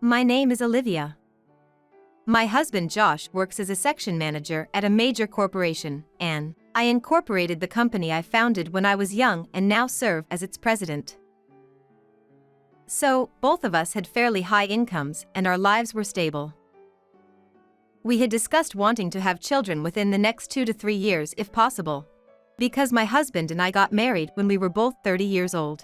My name is Olivia. My husband Josh works as a section manager at a major corporation, and I incorporated the company I founded when I was young and now serve as its president. So, both of us had fairly high incomes and our lives were stable. We had discussed wanting to have children within the next 2 to 3 years if possible, because my husband and I got married when we were both 30 years old.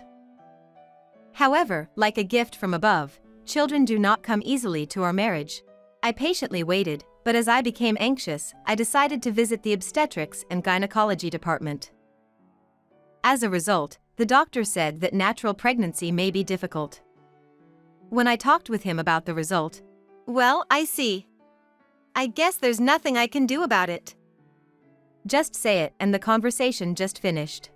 However, like a gift from above, children do not come easily to our marriage. I patiently waited, but as I became anxious, I decided to visit the obstetrics and gynecology department. As a result, the doctor said that natural pregnancy may be difficult. When I talked with him about the result, "Well, I see. I guess there's nothing I can do about it." Just say it, and the conversation just finished.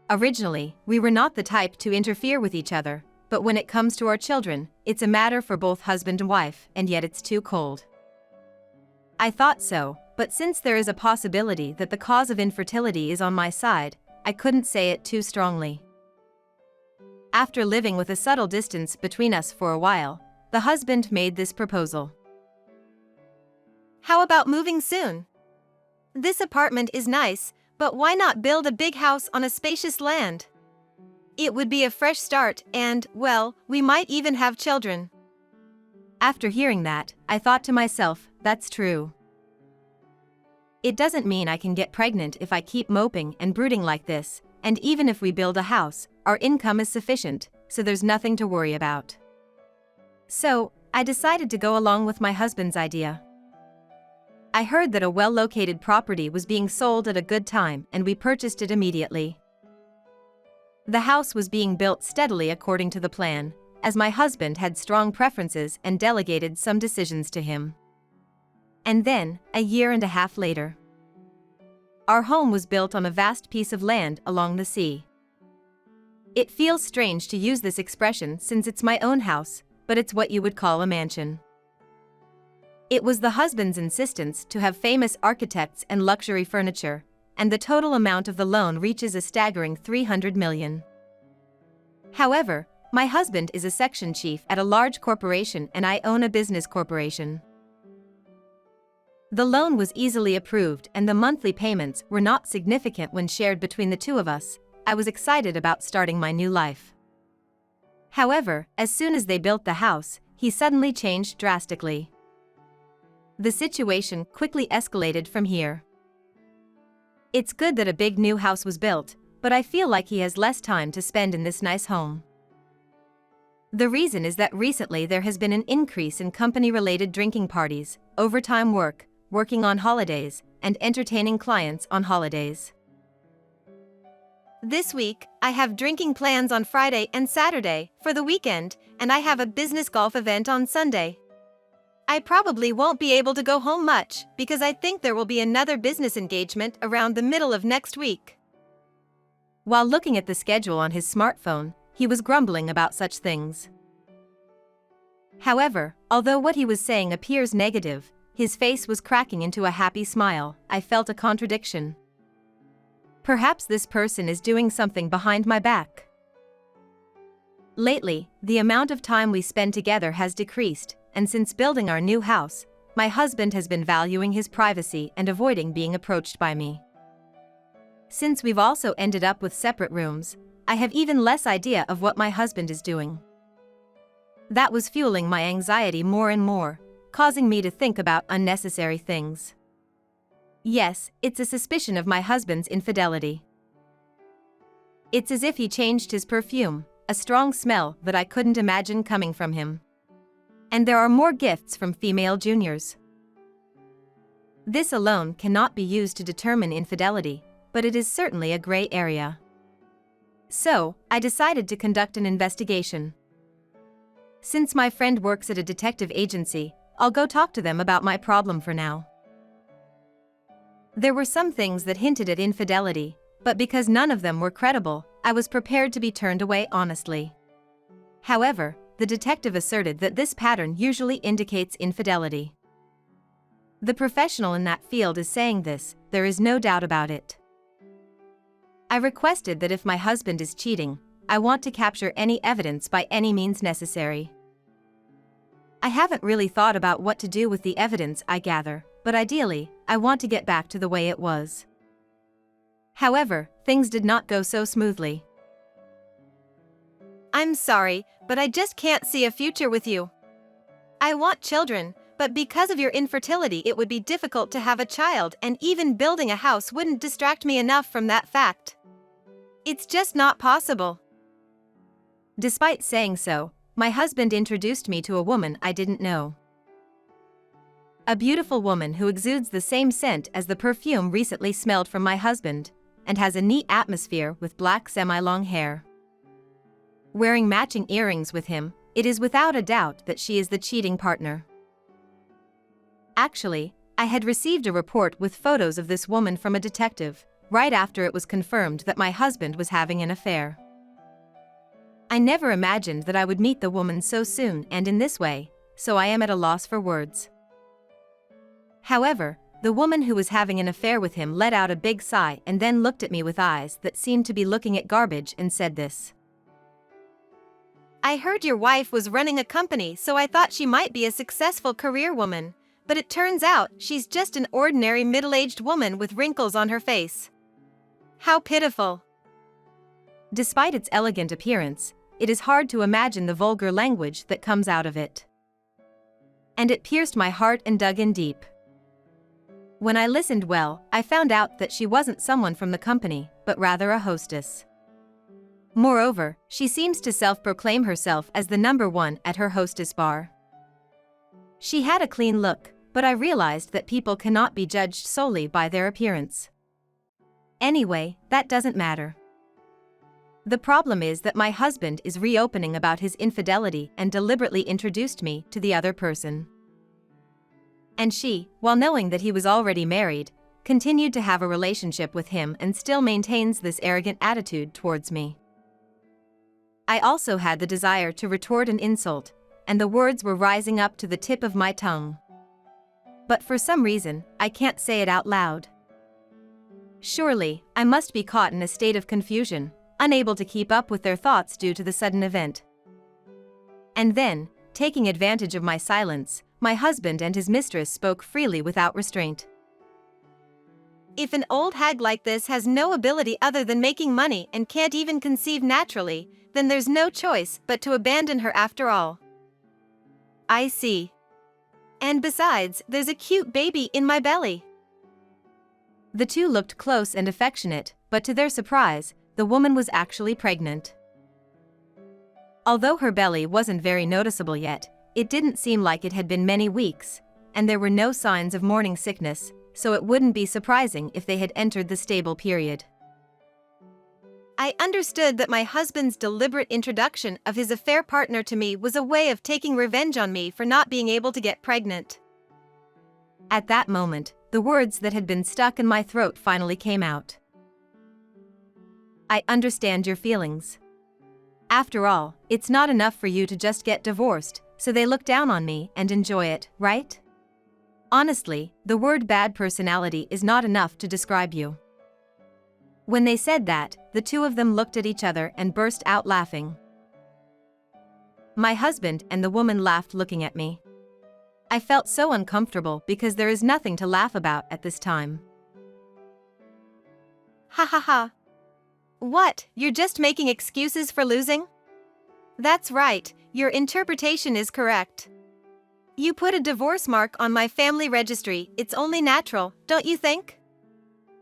Originally, we were not the type to interfere with each other, but when it comes to our children, it's a matter for both husband and wife, and yet it's too cold. I thought so, but since there is a possibility that the cause of infertility is on my side, I couldn't say it too strongly. After living with a subtle distance between us for a while, the husband made this proposal. "How about moving soon? This apartment is nice, but why not build a big house on a spacious land? It would be a fresh start and, well, we might even have children." After hearing that, I thought to myself, that's true. It doesn't mean I can get pregnant if I keep moping and brooding like this, and even if we build a house, our income is sufficient, so there's nothing to worry about. So, I decided to go along with my husband's idea. I heard that a well-located property was being sold at a good time, and we purchased it immediately. The house was being built steadily according to the plan, as my husband had strong preferences and delegated some decisions to him. And then, a year and a half later, our home was built on a vast piece of land along the sea. It feels strange to use this expression since it's my own house, but it's what you would call a mansion. It was the husband's insistence to have famous architects and luxury furniture, and the total amount of the loan reaches a staggering $300 million. However, my husband is a section chief at a large corporation and I own a business corporation. The loan was easily approved and the monthly payments were not significant when shared between the two of us. I was excited about starting my new life. However, as soon as they built the house, he suddenly changed drastically. The situation quickly escalated from here. It's good that a big new house was built, but I feel like he has less time to spend in this nice home. The reason is that recently there has been an increase in company-related drinking parties, overtime work, working on holidays, and entertaining clients on holidays. "This week, I have drinking plans on Friday and Saturday for the weekend, and I have a business golf event on Sunday. I probably won't be able to go home much because I think there will be another business engagement around the middle of next week." While looking at the schedule on his smartphone, he was grumbling about such things. However, although what he was saying appears negative, his face was cracking into a happy smile. I felt a contradiction. Perhaps this person is doing something behind my back. Lately, the amount of time we spend together has decreased, and since building our new house, my husband has been valuing his privacy and avoiding being approached by me. Since we've also ended up with separate rooms, I have even less idea of what my husband is doing. That was fueling my anxiety more and more, causing me to think about unnecessary things. Yes, it's a suspicion of my husband's infidelity. It's as if he changed his perfume, a strong smell that I couldn't imagine coming from him. And there are more gifts from female juniors. This alone cannot be used to determine infidelity, but it is certainly a gray area. So, I decided to conduct an investigation. Since my friend works at a detective agency, I'll go talk to them about my problem for now. There were some things that hinted at infidelity, but because none of them were credible, I was prepared to be turned away honestly. However, the detective asserted that this pattern usually indicates infidelity. The professional in that field is saying this, there is no doubt about it. I requested that if my husband is cheating, I want to capture any evidence by any means necessary. I haven't really thought about what to do with the evidence I gather, but ideally, I want to get back to the way it was. However, things did not go so smoothly. I'm sorry, but I just can't see a future with you. I want children, but because of your infertility it would be difficult to have a child, and even building a house wouldn't distract me enough from that fact. It's just not possible. Despite saying so, my husband introduced me to a woman I didn't know. A beautiful woman who exudes the same scent as the perfume recently smelled from my husband, and has a neat atmosphere with black semi-long hair. Wearing matching earrings with him, it is without a doubt that she is the cheating partner. Actually, I had received a report with photos of this woman from a detective, right after it was confirmed that my husband was having an affair. I never imagined that I would meet the woman so soon and in this way, so I am at a loss for words. However, the woman who was having an affair with him let out a big sigh and then looked at me with eyes that seemed to be looking at garbage and said this. I heard your wife was running a company, so I thought she might be a successful career woman, but it turns out she's just an ordinary middle-aged woman with wrinkles on her face. How pitiful. Despite its elegant appearance, it is hard to imagine the vulgar language that comes out of it. And it pierced my heart and dug in deep. When I listened well, I found out that she wasn't someone from the company, but rather a hostess. Moreover, she seems to self-proclaim herself as the number one at her hostess bar. She had a clean look, but I realized that people cannot be judged solely by their appearance. Anyway, that doesn't matter. The problem is that my husband is reopening about his infidelity and deliberately introduced me to the other person. And she, while knowing that he was already married, continued to have a relationship with him and still maintains this arrogant attitude towards me. I also had the desire to retort an insult, and the words were rising up to the tip of my tongue. But for some reason, I can't say it out loud. Surely, I must be caught in a state of confusion, unable to keep up with their thoughts due to the sudden event. And then, taking advantage of my silence, my husband and his mistress spoke freely without restraint. If an old hag like this has no ability other than making money and can't even conceive naturally, then there's no choice but to abandon her after all. I see. And besides, there's a cute baby in my belly. The two looked close and affectionate, but to their surprise, the woman was actually pregnant. Although her belly wasn't very noticeable yet, it didn't seem like it had been many weeks, and there were no signs of morning sickness, so it wouldn't be surprising if they had entered the stable period. I understood that my husband's deliberate introduction of his affair partner to me was a way of taking revenge on me for not being able to get pregnant. At that moment, the words that had been stuck in my throat finally came out. I understand your feelings. After all, it's not enough for you to just get divorced, so they look down on me and enjoy it, right? Honestly, the word bad personality is not enough to describe you. When they said that, the two of them looked at each other and burst out laughing. My husband and the woman laughed looking at me. I felt so uncomfortable because there is nothing to laugh about at this time. Ha ha ha. What, you're just making excuses for losing? That's right, your interpretation is correct. You put a divorce mark on my family registry, it's only natural, don't you think?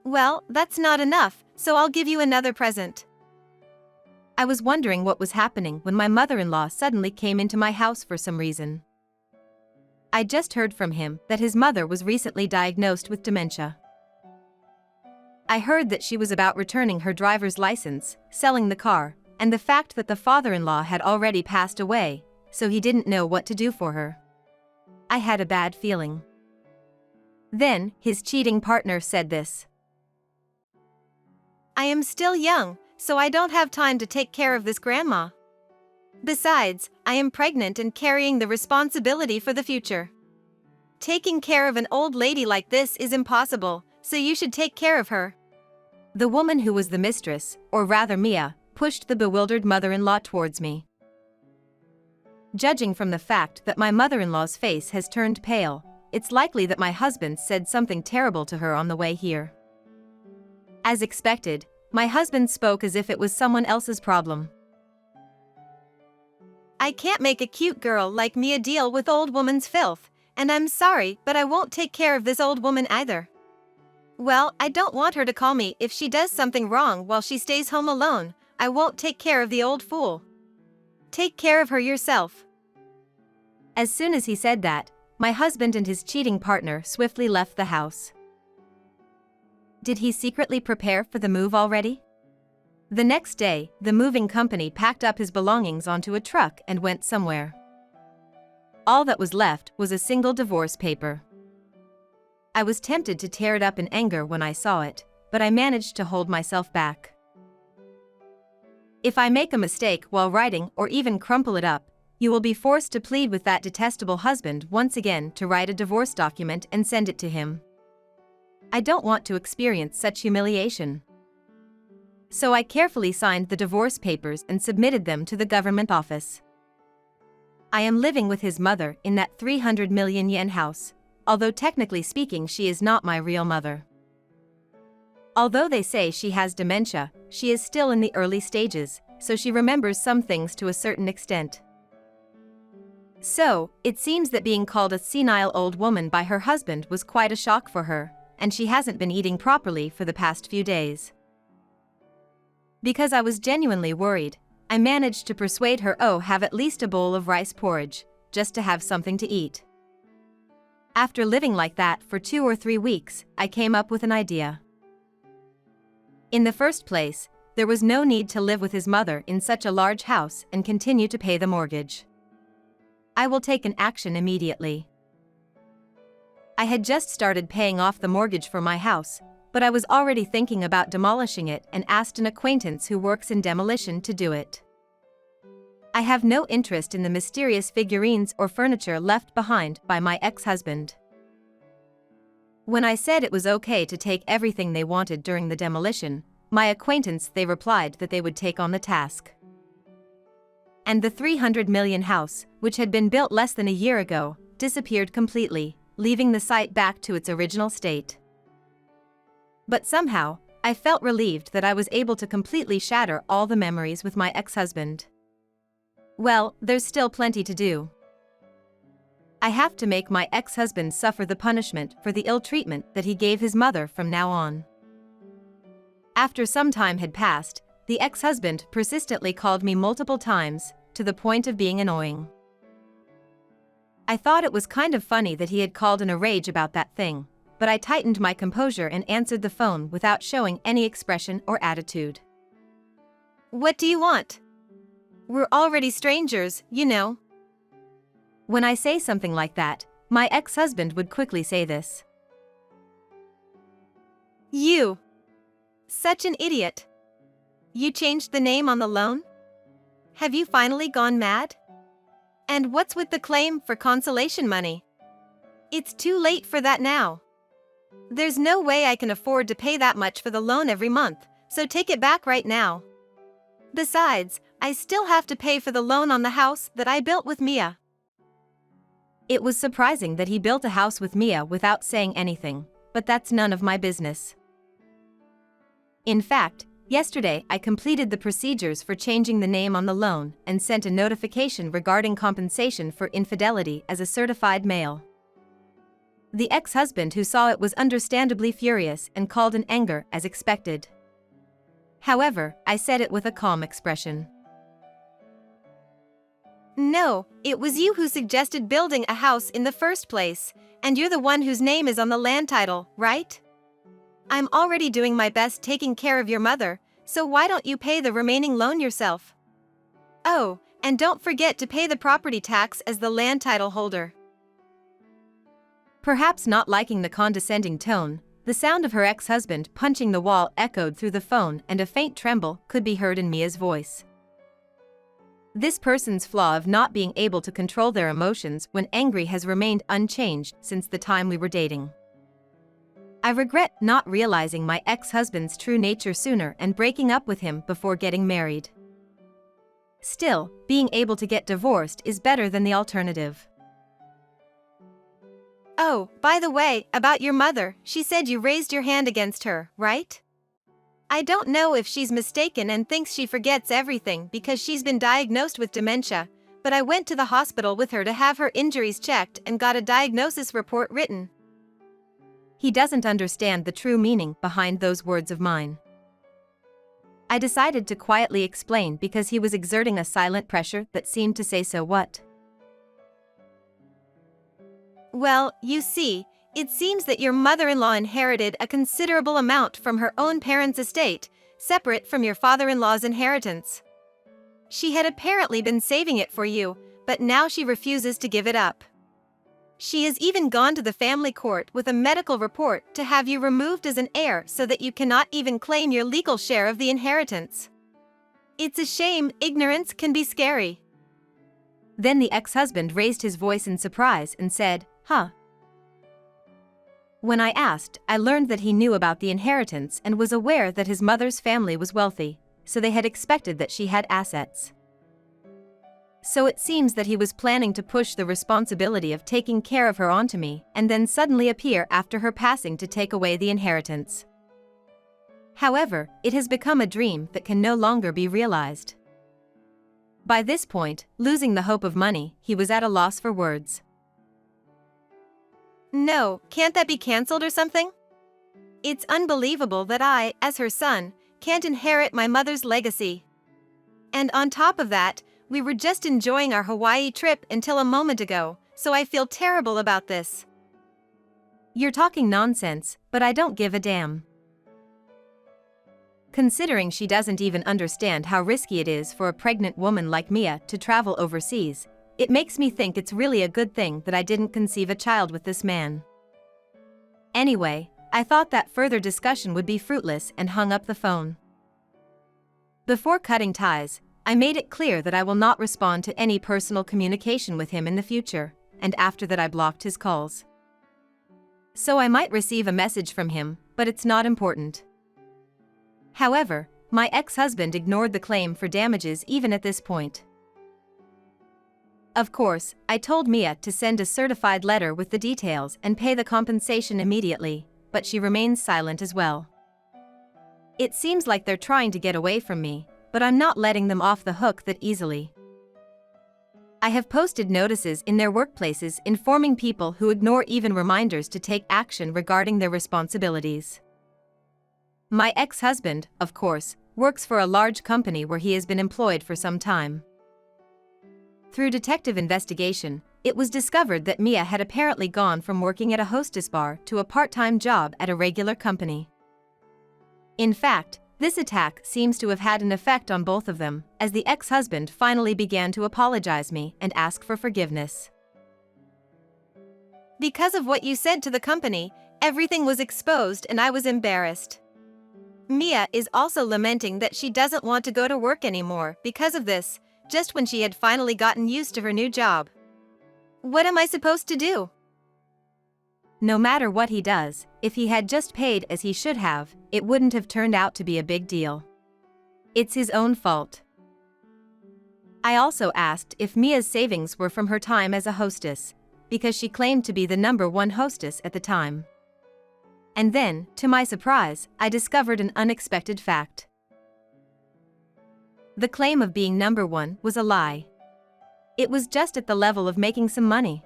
Well, that's not enough, so I'll give you another present. I was wondering what was happening when my mother-in-law suddenly came into my house for some reason. I just heard from him that his mother was recently diagnosed with dementia. I heard that she was about returning her driver's license, selling the car, and the fact that the father-in-law had already passed away, so he didn't know what to do for her. I had a bad feeling. Then, his cheating partner said this. I am still young, so I don't have time to take care of this grandma. Besides, I am pregnant and carrying the responsibility for the future. Taking care of an old lady like this is impossible, so you should take care of her. The woman who was the mistress, or rather Mia, pushed the bewildered mother-in-law towards me. Judging from the fact that my mother-in-law's face has turned pale, it's likely that my husband said something terrible to her on the way here. As expected, my husband spoke as if it was someone else's problem. I can't make a cute girl like Mia deal with old woman's filth, and I'm sorry, but I won't take care of this old woman either. Well, I don't want her to call me if she does something wrong while she stays home alone. I won't take care of the old fool. Take care of her yourself. As soon as he said that, my husband and his cheating partner swiftly left the house. Did he secretly prepare for the move already? The next day, the moving company packed up his belongings onto a truck and went somewhere. All that was left was a single divorce paper. I was tempted to tear it up in anger when I saw it, but I managed to hold myself back. If I make a mistake while writing or even crumple it up, you will be forced to plead with that detestable husband once again to write a divorce document and send it to him. I don't want to experience such humiliation. So I carefully signed the divorce papers and submitted them to the government office. I am living with his mother in that 300 million yen house, although technically speaking she is not my real mother. Although they say she has dementia, she is still in the early stages, so she remembers some things to a certain extent. So, it seems that being called a senile old woman by her husband was quite a shock for her, and she hasn't been eating properly for the past few days. Because I was genuinely worried, I managed to persuade her to have at least a bowl of rice porridge, just to have something to eat. After living like that for 2 or 3 weeks, I came up with an idea. In the first place, there was no need to live with his mother in such a large house and continue to pay the mortgage. I will take an action immediately. I had just started paying off the mortgage for my house, but I was already thinking about demolishing it and asked an acquaintance who works in demolition to do it. I have no interest in the mysterious figurines or furniture left behind by my ex-husband. When I said it was okay to take everything they wanted during the demolition, my acquaintance they replied that they would take on the task. And the 300 million house, which had been built less than a year ago, disappeared completely, leaving the site back to its original state. But somehow, I felt relieved that I was able to completely shatter all the memories with my ex-husband. Well, there's still plenty to do. I have to make my ex-husband suffer the punishment for the ill treatment that he gave his mother from now on. After some time had passed, the ex-husband persistently called me multiple times, to the point of being annoying. I thought it was kind of funny that he had called in a rage about that thing, but I tightened my composure and answered the phone without showing any expression or attitude. What do you want? We're already strangers, you know. When I say something like that, my ex-husband would quickly say this. You. Such an idiot. You changed the name on the loan? Have you finally gone mad? And what's with the claim for consolation money? It's too late for that now. There's no way I can afford to pay that much for the loan every month, so take it back right now. Besides, I still have to pay for the loan on the house that I built with Mia. It was surprising that he built a house with Mia without saying anything, but that's none of my business. In fact, yesterday I completed the procedures for changing the name on the loan and sent a notification regarding compensation for infidelity as a certified mail. The ex-husband who saw it was understandably furious and called in anger as expected. However, I said it with a calm expression. No, it was you who suggested building a house in the first place, and you're the one whose name is on the land title, right? I'm already doing my best taking care of your mother, so why don't you pay the remaining loan yourself? Oh, and don't forget to pay the property tax as the land title holder. Perhaps not liking the condescending tone, the sound of her ex-husband punching the wall echoed through the phone and a faint tremble could be heard in Mia's voice. This person's flaw of not being able to control their emotions when angry has remained unchanged since the time we were dating. I regret not realizing my ex-husband's true nature sooner and breaking up with him before getting married. Still, being able to get divorced is better than the alternative. Oh, by the way, about your mother, she said you raised your hand against her, right? I don't know if she's mistaken and thinks she forgets everything because she's been diagnosed with dementia, but I went to the hospital with her to have her injuries checked and got a diagnosis report written. He doesn't understand the true meaning behind those words of mine. I decided to quietly explain because he was exerting a silent pressure that seemed to say so what. Well, you see, it seems that your mother-in-law inherited a considerable amount from her own parents' estate, separate from your father-in-law's inheritance. She had apparently been saving it for you, but now she refuses to give it up. She has even gone to the family court with a medical report to have you removed as an heir so that you cannot even claim your legal share of the inheritance. It's a shame, ignorance can be scary. Then the ex-husband raised his voice in surprise and said, "Huh?" When I asked, I learned that he knew about the inheritance and was aware that his mother's family was wealthy, so they had expected that she had assets. So it seems that he was planning to push the responsibility of taking care of her onto me and then suddenly appear after her passing to take away the inheritance. However, it has become a dream that can no longer be realized. By this point, losing the hope of money, he was at a loss for words. No, can't that be cancelled or something? It's unbelievable that I, as her son, can't inherit my mother's legacy. And on top of that, we were just enjoying our Hawaii trip until a moment ago, so I feel terrible about this. You're talking nonsense, but I don't give a damn. Considering she doesn't even understand how risky it is for a pregnant woman like Mia to travel overseas, it makes me think it's really a good thing that I didn't conceive a child with this man. Anyway, I thought that further discussion would be fruitless and hung up the phone. Before cutting ties, I made it clear that I will not respond to any personal communication with him in the future, and after that I blocked his calls. So I might receive a message from him, but it's not important. However, my ex-husband ignored the claim for damages even at this point. Of course, I told Mia to send a certified letter with the details and pay the compensation immediately, but she remains silent as well. It seems like they're trying to get away from me, but I'm not letting them off the hook that easily. I have posted notices in their workplaces informing people who ignore even reminders to take action regarding their responsibilities. My ex-husband, of course, works for a large company where he has been employed for some time. Through detective investigation, it was discovered that Mia had apparently gone from working at a hostess bar to a part-time job at a regular company. In fact, this attack seems to have had an effect on both of them, as the ex-husband finally began to apologize me and ask for forgiveness. Because of what you said to the company, everything was exposed and I was embarrassed. Mia is also lamenting that she doesn't want to go to work anymore because of this, just when she had finally gotten used to her new job. What am I supposed to do? No matter what he does, if he had just paid as he should have, it wouldn't have turned out to be a big deal. It's his own fault. I also asked if Mia's savings were from her time as a hostess, because she claimed to be the #1 hostess at the time. And then, to my surprise, I discovered an unexpected fact. The claim of being #1 was a lie. It was just at the level of making some money.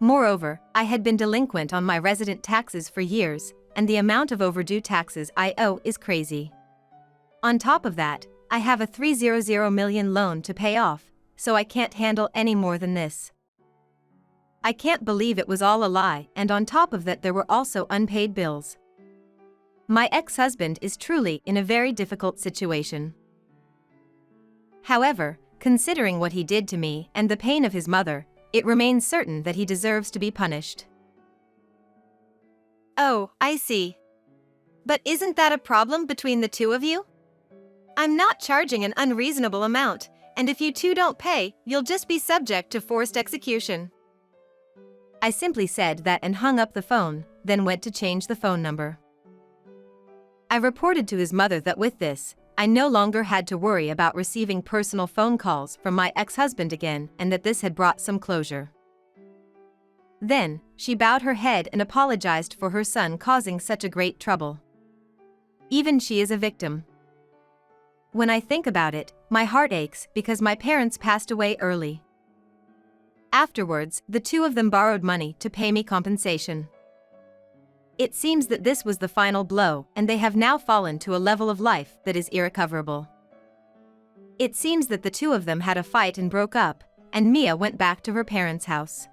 Moreover, I had been delinquent on my resident taxes for years, and the amount of overdue taxes I owe is crazy. On top of that, I have a $300 million loan to pay off, so I can't handle any more than this. I can't believe it was all a lie, and on top of that there were also unpaid bills. My ex-husband is truly in a very difficult situation. However, considering what he did to me and the pain of his mother, it remains certain that he deserves to be punished. Oh, I see. But isn't that a problem between the two of you? I'm not charging an unreasonable amount, and if you two don't pay, you'll just be subject to forced execution. I simply said that and hung up the phone, then went to change the phone number. I reported to his mother that with this, I no longer had to worry about receiving personal phone calls from my ex-husband again, and that this had brought some closure. Then, she bowed her head and apologized for her son causing such a great trouble. Even she is a victim. When I think about it, my heart aches because my parents passed away early. Afterwards, the two of them borrowed money to pay me compensation. It seems that this was the final blow, and they have now fallen to a level of life that is irrecoverable. It seems that the two of them had a fight and broke up, and Mia went back to her parents' house.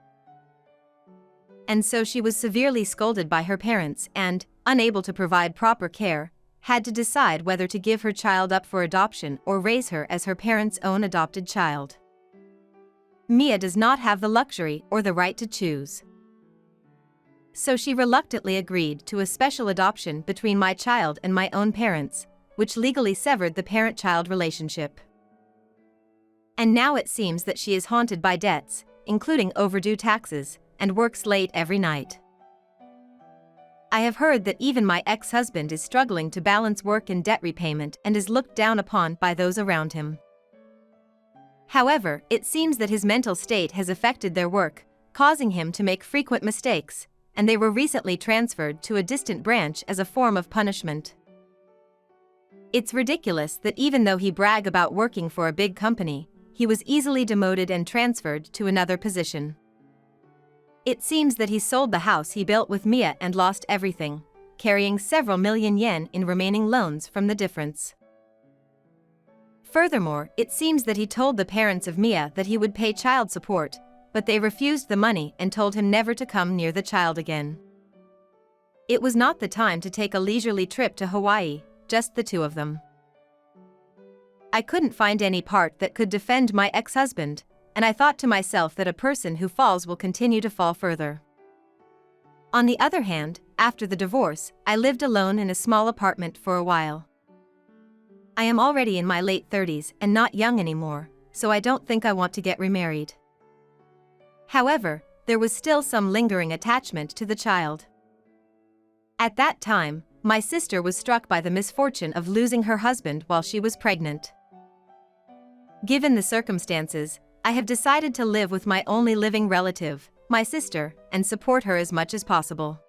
And so she was severely scolded by her parents and, unable to provide proper care, had to decide whether to give her child up for adoption or raise her as her parents' own adopted child. Mia does not have the luxury or the right to choose. So she reluctantly agreed to a special adoption between my child and my own parents, which legally severed the parent-child relationship. And now it seems that she is haunted by debts, including overdue taxes, and works late every night. I have heard that even my ex-husband is struggling to balance work and debt repayment and is looked down upon by those around him. However, it seems that his mental state has affected their work, causing him to make frequent mistakes, and they were recently transferred to a distant branch as a form of punishment. It's ridiculous that even though he bragged about working for a big company, he was easily demoted and transferred to another position. It seems that he sold the house he built with Mia and lost everything, carrying several million yen in remaining loans from the difference. Furthermore, it seems that he told the parents of Mia that he would pay child support, but they refused the money and told him never to come near the child again. It was not the time to take a leisurely trip to Hawaii, just the two of them. I couldn't find any part that could defend my ex-husband, and I thought to myself that a person who falls will continue to fall further. On the other hand, after the divorce, I lived alone in a small apartment for a while. I am already in my late 30s and not young anymore, so I don't think I want to get remarried. However, there was still some lingering attachment to the child. At that time, my sister was struck by the misfortune of losing her husband while she was pregnant. Given the circumstances, I have decided to live with my only living relative, my sister, and support her as much as possible.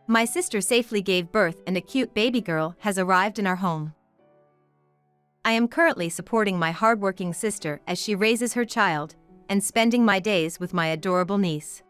My sister safely gave birth and a cute baby girl has arrived in our home. I am currently supporting my hardworking sister as she raises her child, and spending my days with my adorable niece.